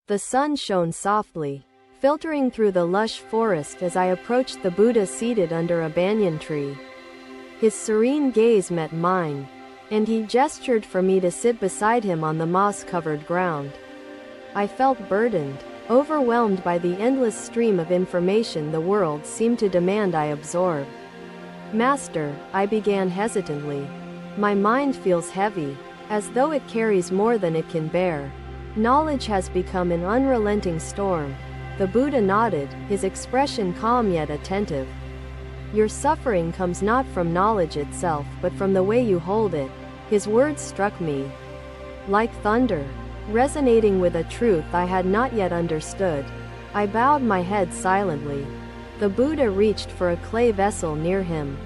The sun shone softly, filtering through the lush forest as I approached the Buddha seated under a banyan tree. His serene gaze met mine, and he gestured for me to sit beside him on the moss-covered ground. I felt burdened, overwhelmed by the endless stream of information the world seemed to demand I absorb. "Master," I began hesitantly, "my mind feels heavy, as though it carries more than it can bear. Knowledge has become an unrelenting storm." The Buddha nodded, his expression calm yet attentive. "Your suffering comes not from knowledge itself but from the way you hold it." His words struck me like thunder, resonating with a truth I had not yet understood. I bowed my head silently. The Buddha reached for a clay vessel near him,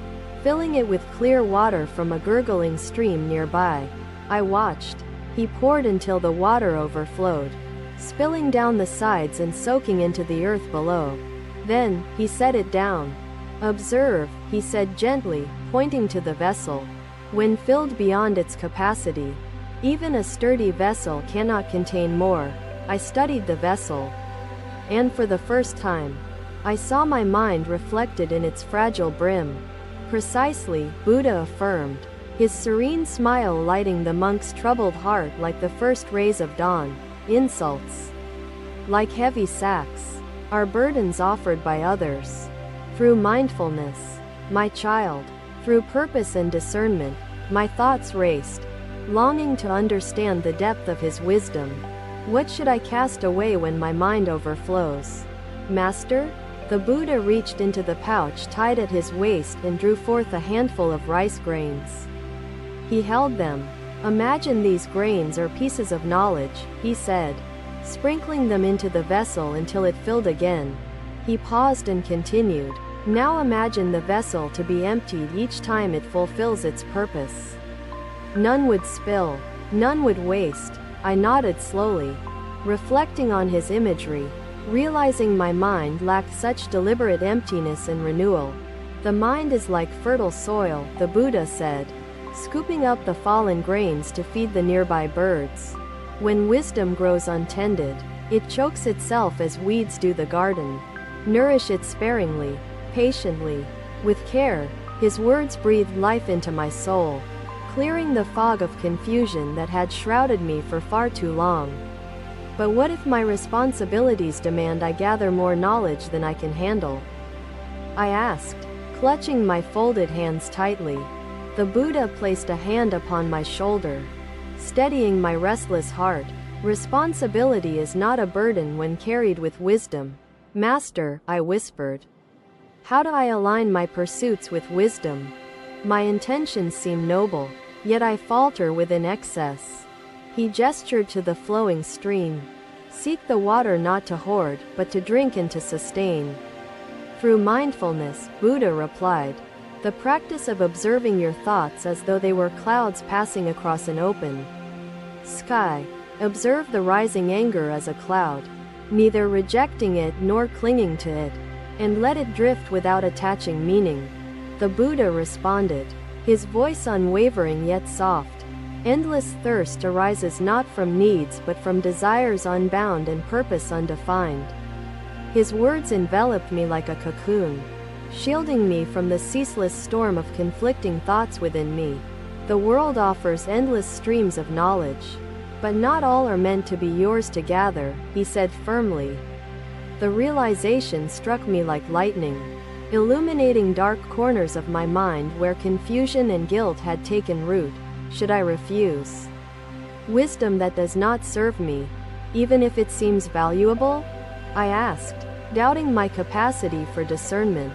filling it with clear water from a gurgling stream nearby. I watched. He poured until the water overflowed, spilling down the sides and soaking into the earth below. Then, he set it down. "Observe," he said gently, pointing to the vessel. "When filled beyond its capacity, even a sturdy vessel cannot contain more." I studied the vessel, and for the first time, I saw my mind reflected in its fragile brim. "Precisely," Buddha affirmed, his serene smile lighting the monk's troubled heart like the first rays of dawn. "Insults, like heavy sacks, are burdens offered by others. Through mindfulness, my child, through purpose and discernment, my thoughts raced, longing to understand the depth of his wisdom. What should I cast away when my mind overflows? Master?" The Buddha reached into the pouch tied at his waist and drew forth a handful of rice grains. He held them. "Imagine these grains are pieces of knowledge," he said, sprinkling them into the vessel until it filled again. He paused and continued, "Now imagine the vessel to be emptied each time it fulfills its purpose. None would spill, none would waste." I nodded slowly, reflecting on his imagery, realizing my mind lacked such deliberate emptiness and renewal. "The mind is like fertile soil," the Buddha said, scooping up the fallen grains to feed the nearby birds. "When wisdom grows untended, it chokes itself as weeds do the garden. Nourish it sparingly, patiently, with care." His words breathed life into my soul, clearing the fog of confusion that had shrouded me for far too long. But what if my responsibilities demand I gather more knowledge than I can handle? I asked, clutching my folded hands tightly. The Buddha placed a hand upon my shoulder, steadying my restless heart. "Responsibility is not a burden when carried with wisdom." "Master," I whispered, "how do I align my pursuits with wisdom? My intentions seem noble, yet I falter within excess." He gestured to the flowing stream. "Seek the water not to hoard, but to drink and to sustain." "Through mindfulness," Buddha replied, "the practice of observing your thoughts as though they were clouds passing across an open sky. Observe the rising anger as a cloud, neither rejecting it nor clinging to it, and let it drift without attaching meaning." The Buddha responded, his voice unwavering yet soft. "Endless thirst arises not from needs but from desires unbound and purpose undefined." His words enveloped me like a cocoon, shielding me from the ceaseless storm of conflicting thoughts within me. "The world offers endless streams of knowledge, but not all are meant to be yours to gather," he said firmly. The realization struck me like lightning, illuminating dark corners of my mind where confusion and guilt had taken root. Should I refuse wisdom that does not serve me, even if it seems valuable? I asked, doubting my capacity for discernment.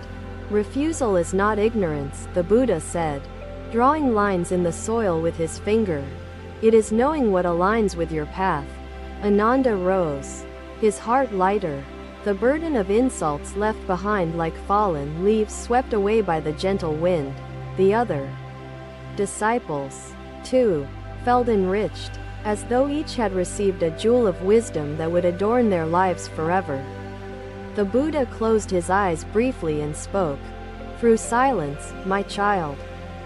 "Refusal is not ignorance," the Buddha said, drawing lines in the soil with his finger. "It is knowing what aligns with your path." Ananda rose, his heart lighter. The burden of insults left behind like fallen leaves swept away by the gentle wind. The other disciples, too, felt enriched, as though each had received a jewel of wisdom that would adorn their lives forever. The Buddha closed his eyes briefly and spoke. "Through silence, my child."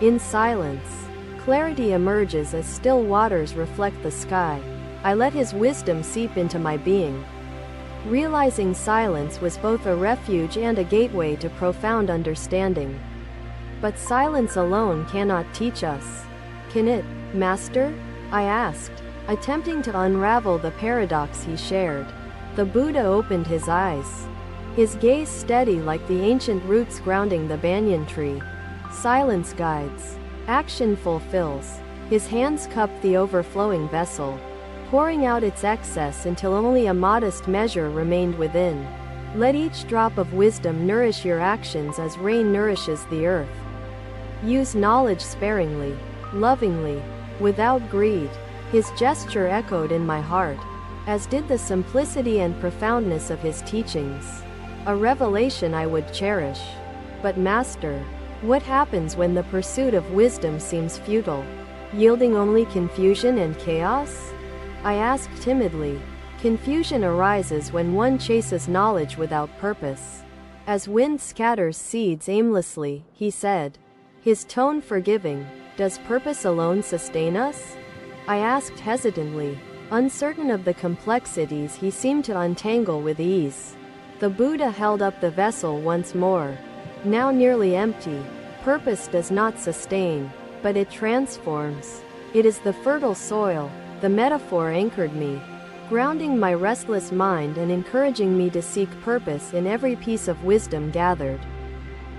In silence, clarity emerges as still waters reflect the sky. I let his wisdom seep into my being, realizing silence was both a refuge and a gateway to profound understanding. But silence alone cannot teach us. Can it, Master? I asked, attempting to unravel the paradox he shared. The Buddha opened his eyes, his gaze steady like the ancient roots grounding the banyan tree. Silence guides, action fulfills. His hands cupped the overflowing vessel, pouring out its excess until only a modest measure remained within. Let each drop of wisdom nourish your actions as rain nourishes the earth. Use knowledge sparingly, lovingly, without greed. His gesture echoed in my heart, as did the simplicity and profoundness of his teachings. A revelation I would cherish. But Master, what happens when the pursuit of wisdom seems futile, yielding only confusion and chaos? I asked timidly. Confusion arises when one chases knowledge without purpose. As wind scatters seeds aimlessly, he said, his tone forgiving. Does purpose alone sustain us? I asked hesitantly, uncertain of the complexities he seemed to untangle with ease. The Buddha held up the vessel once more, now nearly empty. Purpose does not sustain, but it transforms. It is the fertile soil. The metaphor anchored me, grounding my restless mind and encouraging me to seek purpose in every piece of wisdom gathered.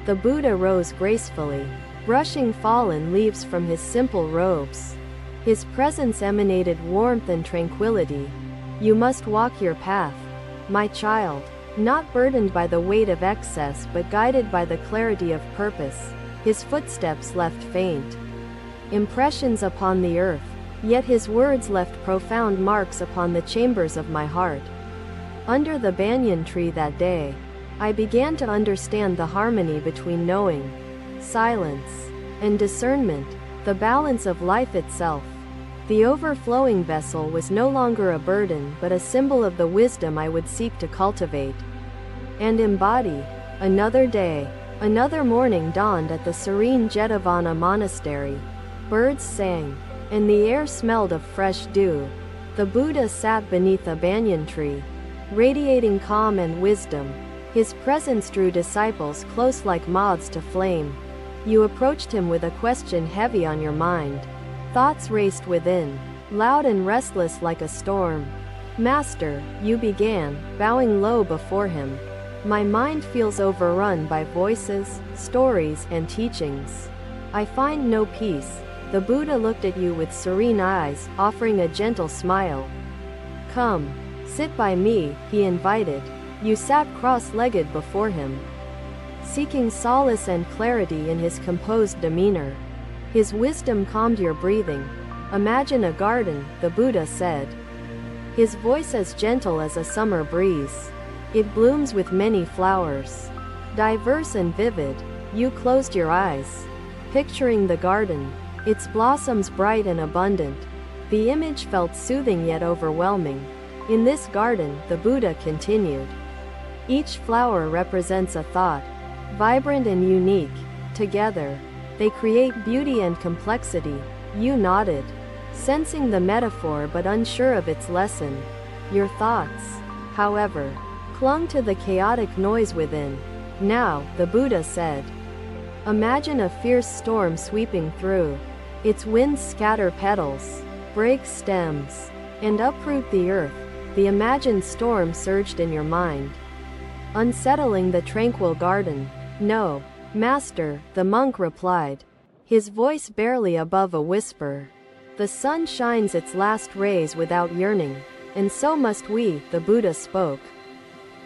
The Buddha rose gracefully, brushing fallen leaves from his simple robes. His presence emanated warmth and tranquility. You must walk your path, my child, not burdened by the weight of excess but guided by the clarity of purpose. His footsteps left faint impressions upon the earth, yet his words left profound marks upon the chambers of my heart. Under the banyan tree that day, I began to understand the harmony between knowing, silence, and discernment, the balance of life itself. The overflowing vessel was no longer a burden but a symbol of the wisdom I would seek to cultivate and embody. Another day, another morning dawned at the serene Jetavana monastery. Birds sang, and the air smelled of fresh dew. The Buddha sat beneath a banyan tree, radiating calm and wisdom. His presence drew disciples close like moths to flame. You approached him with a question heavy on your mind. Thoughts raced within, loud and restless like a storm. Master, you began, bowing low before him. My mind feels overrun by voices, stories, and teachings. I find no peace. The Buddha looked at you with serene eyes, offering a gentle smile. Come, sit by me, he invited. You sat cross-legged before him, seeking solace and clarity in his composed demeanor. His wisdom calmed your breathing. Imagine a garden, the Buddha said, his voice as gentle as a summer breeze. It blooms with many flowers, diverse and vivid. You closed your eyes, picturing the garden, its blossoms bright and abundant. The image felt soothing yet overwhelming. In this garden, the Buddha continued, each flower represents a thought, vibrant and unique. Together, they create beauty and complexity. You nodded, sensing the metaphor but unsure of its lesson. Your thoughts, however, clung to the chaotic noise within. Now, the Buddha said, imagine a fierce storm sweeping through. Its winds scatter petals, break stems, and uproot the earth. The imagined storm surged in your mind, unsettling the tranquil garden. No, Master, the monk replied, his voice barely above a whisper. The sun shines its last rays without yearning, and so must we, the Buddha spoke,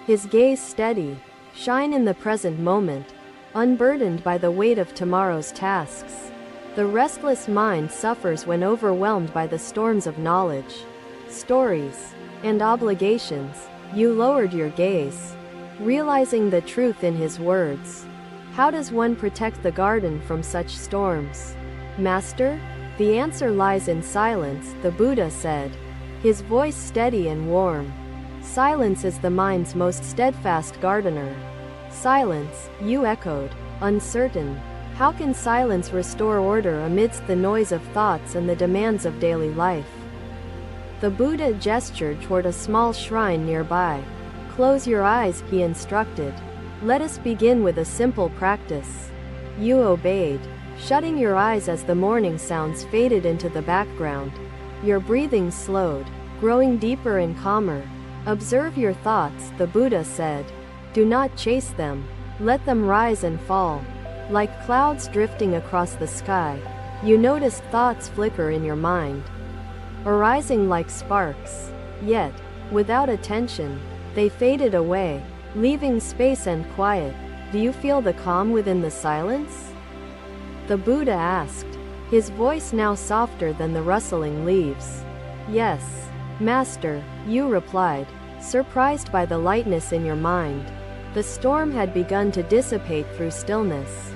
his gaze steady. Shine in the present moment, unburdened by the weight of tomorrow's tasks. The restless mind suffers when overwhelmed by the storms of knowledge, stories, and obligations. You lowered your gaze, realizing the truth in his words. How does one protect the garden from such storms? Master, the answer lies in silence, the Buddha said, his voice steady and warm. Silence is the mind's most steadfast gardener. Silence, you echoed, uncertain. How can silence restore order amidst the noise of thoughts and the demands of daily life? The Buddha gestured toward a small shrine nearby. Close your eyes, he instructed. Let us begin with a simple practice. You obeyed, shutting your eyes as the morning sounds faded into the background. Your breathing slowed, growing deeper and calmer. Observe your thoughts, the Buddha said. Do not chase them. Let them rise and fall. Like clouds drifting across the sky, you noticed thoughts flicker in your mind, arising like sparks. Yet, without attention, they faded away, leaving space and quiet. Do you feel the calm within the silence? The Buddha asked, his voice now softer than the rustling leaves. Yes, Master, you replied, surprised by the lightness in your mind. The storm had begun to dissipate through stillness.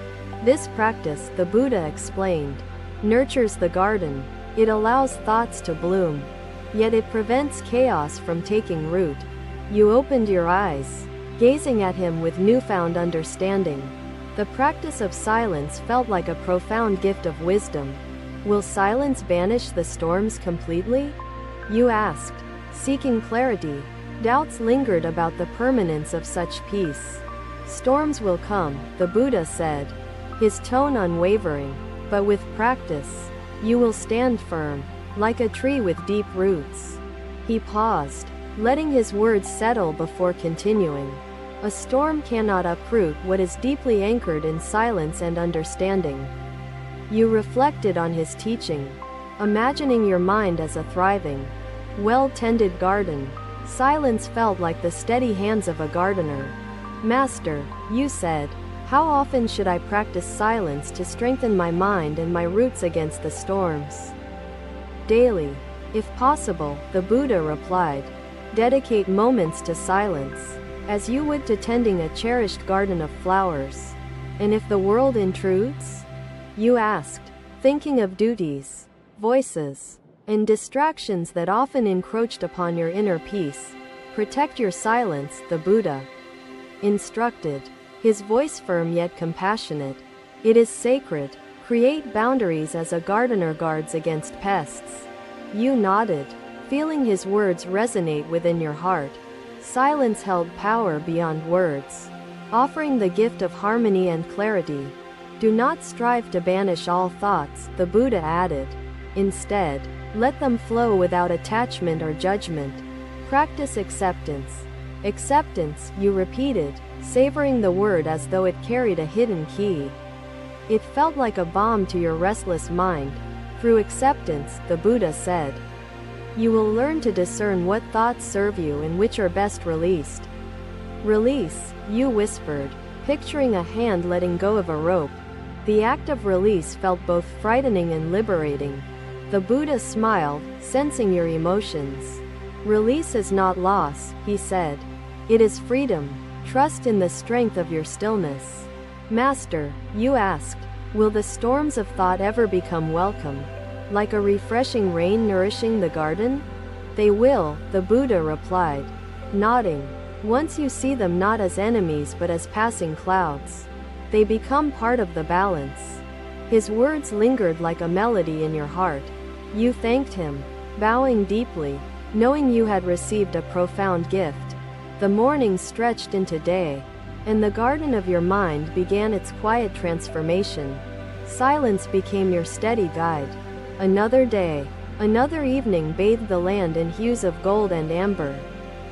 This practice, the Buddha explained, nurtures the garden. It allows thoughts to bloom, yet it prevents chaos from taking root. You opened your eyes, gazing at him with newfound understanding. The practice of silence felt like a profound gift of wisdom. Will silence banish the storms completely? You asked, seeking clarity. Doubts lingered about the permanence of such peace. Storms will come, the Buddha said, his tone unwavering, but with practice, you will stand firm, like a tree with deep roots. He paused, letting his words settle before continuing. A storm cannot uproot what is deeply anchored in silence and understanding. You reflected on his teaching, imagining your mind as a thriving, well-tended garden. Silence felt like the steady hands of a gardener. Master, you said, how often should I practice silence to strengthen my mind and my roots against the storms? Daily, if possible, the Buddha replied. Dedicate moments to silence, as you would to tending a cherished garden of flowers. And if the world intrudes? You asked, thinking of duties, voices, and distractions that often encroached upon your inner peace. Protect your silence, the Buddha instructed, his voice firm yet compassionate. It is sacred. Create boundaries as a gardener guards against pests. You nodded, feeling his words resonate within your heart. Silence held power beyond words, offering the gift of harmony and clarity. Do not strive to banish all thoughts, the Buddha added. Instead, let them flow without attachment or judgment. Practice acceptance. Acceptance, you repeated, savoring the word as though it carried a hidden key. It felt like a balm to your restless mind. Through acceptance, the Buddha said, you will learn to discern what thoughts serve you and which are best released. Release, you whispered, picturing a hand letting go of a rope. The act of release felt both frightening and liberating. The Buddha smiled, sensing your emotions. Release is not loss, he said. It is freedom. Trust in the strength of your stillness. Master, you asked, will the storms of thought ever become welcome, like a refreshing rain nourishing the garden? They will, the Buddha replied, nodding. Once you see them not as enemies but as passing clouds, they become part of the balance. His words lingered like a melody in your heart. You thanked him, bowing deeply, knowing you had received a profound gift. The morning stretched into day, and the garden of your mind began its quiet transformation. Silence became your steady guide. Another day, another evening bathed the land in hues of gold and amber.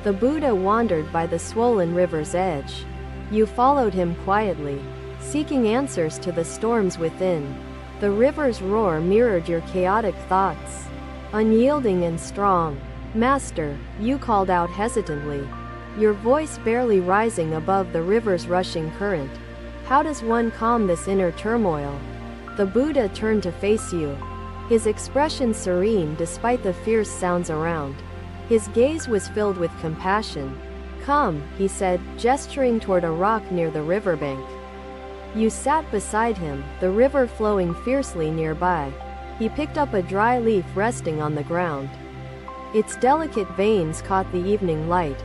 The Buddha wandered by the swollen river's edge. You followed him quietly, seeking answers to the storms within. The river's roar mirrored your chaotic thoughts. Unyielding and strong, Master, you called out hesitantly, your voice barely rising above the river's rushing current. How does one calm this inner turmoil? The Buddha turned to face you, his expression serene despite the fierce sounds around. His gaze was filled with compassion. Come, he said, gesturing toward a rock near the riverbank. You sat beside him, the river flowing fiercely nearby. He picked up a dry leaf resting on the ground. Its delicate veins caught the evening light.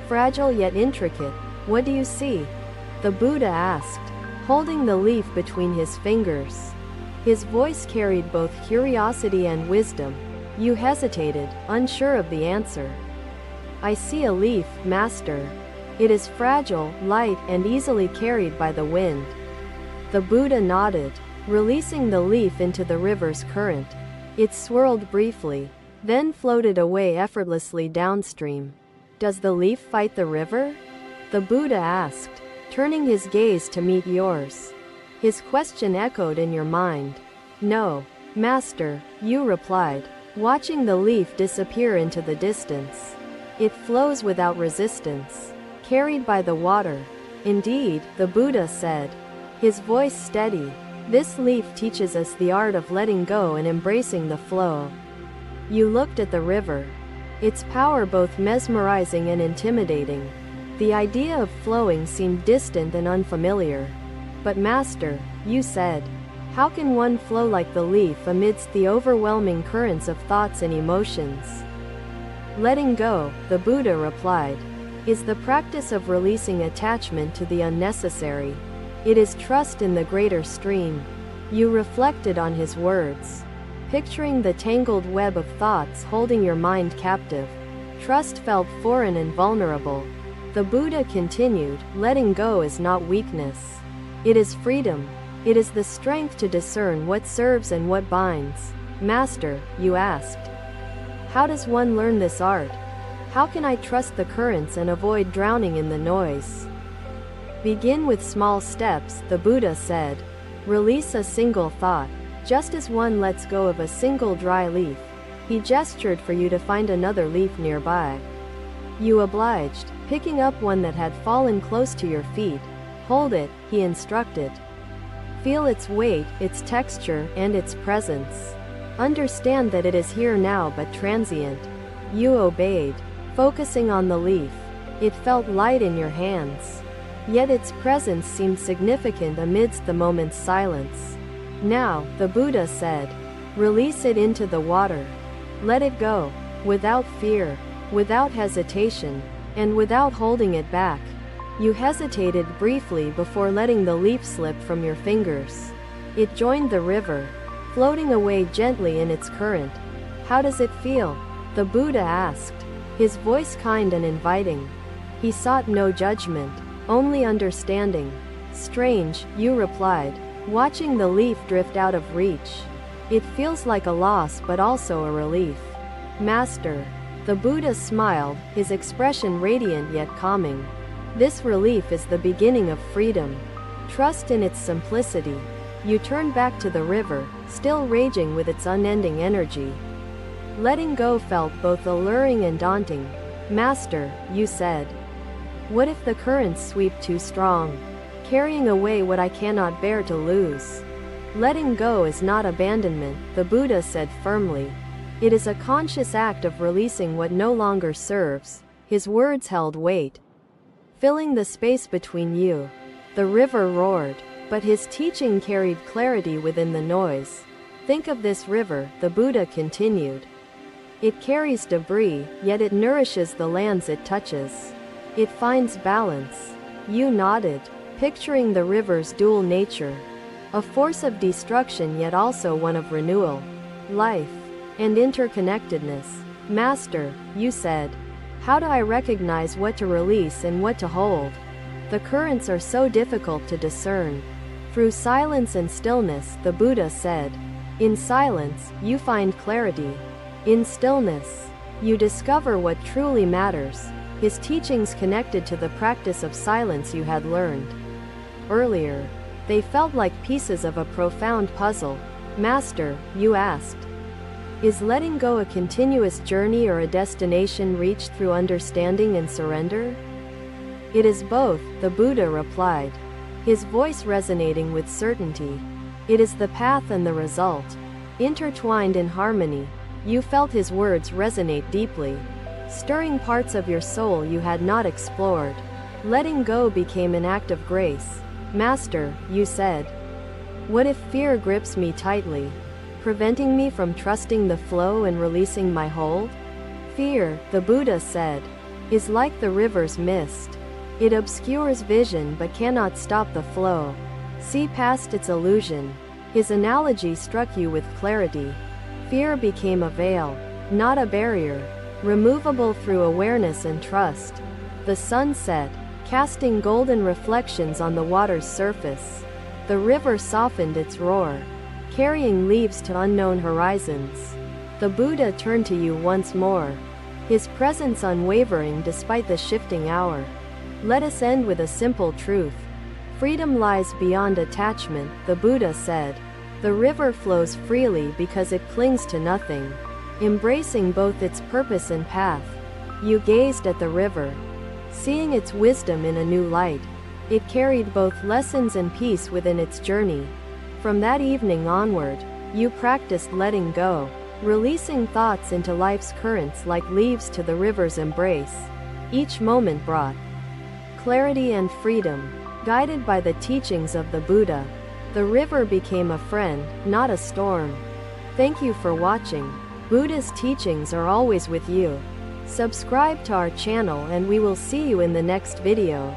Fragile yet intricate. What do you see? The Buddha asked, holding the leaf between his fingers. His voice carried both curiosity and wisdom. You hesitated, unsure of the answer. I see a leaf, Master. It is fragile, light, and easily carried by the wind. The Buddha nodded, releasing the leaf into the river's current. It swirled briefly, then floated away effortlessly downstream. Does the leaf fight the river? The Buddha asked, turning his gaze to meet yours. His question echoed in your mind. No, Master, you replied, watching the leaf disappear into the distance. It flows without resistance, carried by the water. Indeed, the Buddha said, his voice steady. This leaf teaches us the art of letting go and embracing the flow. You looked at the river. Its power both mesmerizing and intimidating. The idea of flowing seemed distant and unfamiliar. But Master, you said, how can one flow like the leaf amidst the overwhelming currents of thoughts and emotions? Letting go, the Buddha replied, is the practice of releasing attachment to the unnecessary. It is trust in the greater stream. You reflected on his words, picturing the tangled web of thoughts holding your mind captive. Trust felt foreign and vulnerable. The Buddha continued, letting go is not weakness. It is freedom. It is the strength to discern what serves and what binds. Master, you asked, how does one learn this art? How can I trust the currents and avoid drowning in the noise? Begin with small steps, the Buddha said. Release a single thought, just as one lets go of a single dry leaf. He gestured for you to find another leaf nearby. You obliged, picking up one that had fallen close to your feet. Hold it, he instructed. Feel its weight, its texture, and its presence. Understand that it is here now but transient. You obeyed, focusing on the leaf. It felt light in your hands. Yet its presence seemed significant amidst the moment's silence. Now, the Buddha said, release it into the water. Let it go, without fear, without hesitation, and without holding it back. You hesitated briefly before letting the leaf slip from your fingers. It joined the river, floating away gently in its current. How does it feel? The Buddha asked, his voice kind and inviting. He sought no judgment, only understanding. Strange, you replied, watching the leaf drift out of reach. It feels like a loss but also a relief. Master, the Buddha smiled, his expression radiant yet calming. This relief is the beginning of freedom. Trust in its simplicity. You turn back to the river, still raging with its unending energy. Letting go felt both alluring and daunting. Master, you said, what if the currents sweep too strong, carrying away what I cannot bear to lose? Letting go is not abandonment, the Buddha said firmly. It is a conscious act of releasing what no longer serves. His words held weight, filling the space between you. The river roared, but his teaching carried clarity within the noise. Think of this river, the Buddha continued. It carries debris, yet it nourishes the lands it touches. It finds balance. You nodded, picturing the river's dual nature. A force of destruction yet also one of renewal, life, and interconnectedness. Master, you said, how do I recognize what to release and what to hold? The currents are so difficult to discern. Through silence and stillness, the Buddha said. In silence, you find clarity. In stillness, you discover what truly matters. His teachings connected to the practice of silence you had learned earlier. They felt like pieces of a profound puzzle. Master, you asked, is letting go a continuous journey or a destination reached through understanding and surrender? It is both, the Buddha replied, his voice resonating with certainty. It is the path and the result, intertwined in harmony. You felt his words resonate deeply, stirring parts of your soul you had not explored. Letting go became an act of grace. Master, you said, what if fear grips me tightly, preventing me from trusting the flow and releasing my hold? Fear, the Buddha said, is like the river's mist. It obscures vision but cannot stop the flow. See past its illusion. His analogy struck you with clarity. Fear became a veil, not a barrier, removable through awareness and trust. The sun set, casting golden reflections on the water's surface. The river softened its roar, carrying leaves to unknown horizons. The Buddha turned to you once more, his presence unwavering despite the shifting hour. Let us end with a simple truth. Freedom lies beyond attachment, the Buddha said. The river flows freely because it clings to nothing, embracing both its purpose and path. You gazed at the river, seeing its wisdom in a new light. It carried both lessons and peace within its journey. From that evening onward, you practiced letting go, releasing thoughts into life's currents like leaves to the river's embrace. Each moment brought clarity and freedom. Guided by the teachings of the Buddha, the river became a friend, not a storm. Thank you for watching. Buddha's teachings are always with you. Subscribe to our channel and we will see you in the next video.